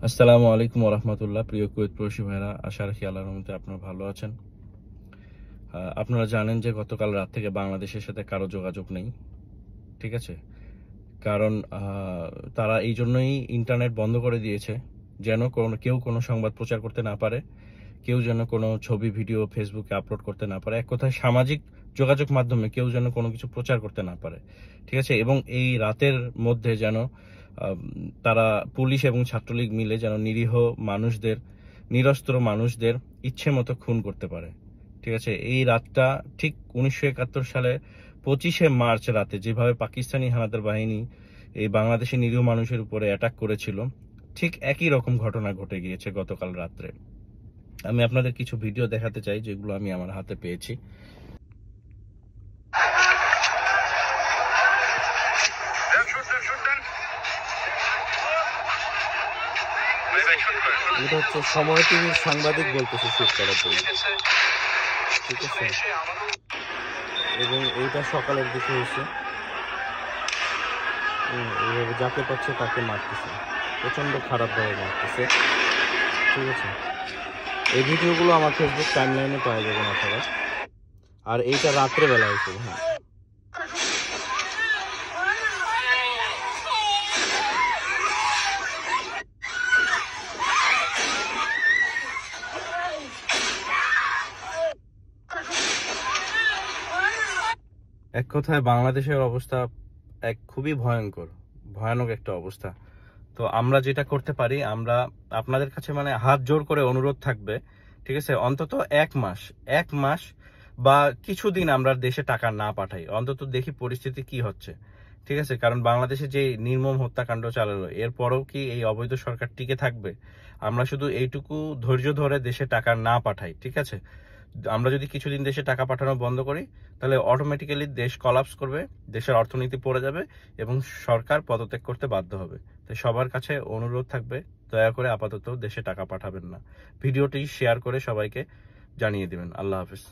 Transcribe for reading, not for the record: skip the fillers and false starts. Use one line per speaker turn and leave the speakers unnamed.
আসসালামু আলাইকুম ওরহমতুল্লাহ। প্রিয় কুয়েত প্রবাসী ভাইরা, আশা রাখি আল্লাহর রহমতে আপনারা ভালো আছেন। আপনারা জানেন যে গতকাল রাত থেকে বাংলাদেশের সাথে কারো যোগাযোগ নেই, ঠিক আছে? কারণ তারা এই জন্যই ইন্টারনেট বন্ধ করে দিয়েছে, যেন কেউ কোনো সংবাদ প্রচার করতে না পারে, কেউ যেন কোনো ছবি ভিডিও ফেসবুকে আপলোড করতে না পারে, এক কথায় সামাজিক যোগাযোগ মাধ্যমে কেউ যেন কোনো কিছু প্রচার করতে না পারে, ঠিক আছে? এবং এই রাতের মধ্যে যেন তারা পুলিশ এবং ছাত্রলীগ মিলে যেন নিরীহ মানুষদের, নিরস্ত্র মানুষদের ইচ্ছে মতো খুন করতে পারে, ঠিক আছে? এই রাতটা ঠিক 1971 সালে 25শে মার্চ রাতে যেভাবে পাকিস্তানি হানাদার বাহিনী এই বাংলাদেশের নিরীহ মানুষের উপরে অ্যাটাক করেছিল, ঠিক একই রকম ঘটনা ঘটে গিয়েছে গতকাল রাত্রে। আমি আপনাদের কিছু ভিডিও দেখাতে চাই যেগুলো আমি আমার হাতে পেয়েছি।
এটা হচ্ছে সময় টিভির সাংবাদিক বলতেছে শুট করার জন্য, ঠিক আছে? এবং এইটা সকালের দিকে হয়েছে। এইভাবে যাকে পাচ্ছে তাকে মারতেছে, প্রচণ্ড খারাপভাবে মারতেছে, ঠিক আছে? এই ভিডিওগুলো আমার ফেসবুক টাইমলাইনে পাওয়া যাবে না আপনারা। আর এইটা রাত্রেবেলা হয়েছে। হ্যাঁ,
এক কথায় বাংলাদেশের অবস্থা খুবই ভয়ানক একটা অবস্থা। তো আমরা যেটা করতে পারি, আমরা আপনাদের কাছে মানে হাত জোর করে অনুরোধ থাকবে, ঠিক আছে? অন্তত এক মাস বা কিছুদিন আমরা দেশে টাকা না পাঠাই, অন্তত দেখি পরিস্থিতি কি হচ্ছে, ঠিক আছে? কারণ বাংলাদেশে যে নির্মম হত্যাকাণ্ড চালালো, এরপরেও কি এই অবৈধ সরকার টিকে থাকবে? আমরা শুধু এইটুকু ধৈর্য ধরে দেশে টাকা না পাঠাই, ঠিক আছে? আমরা যদি কিছুদিন দেশে টাকা পাঠানো বন্ধ করি, তাহলে অটোমেটিক্যালি দেশ কলাপস করবে, দেশের অর্থনীতি পড়ে যাবে এবং সরকার পদত্যাগ করতে বাধ্য হবে। তাই সবার কাছে অনুরোধ থাকবে, দয়া করে আপাতত দেশে টাকা পাঠাবেন না। ভিডিওটি শেয়ার করে সবাইকে জানিয়ে দিবেন। আল্লাহ হাফেজ।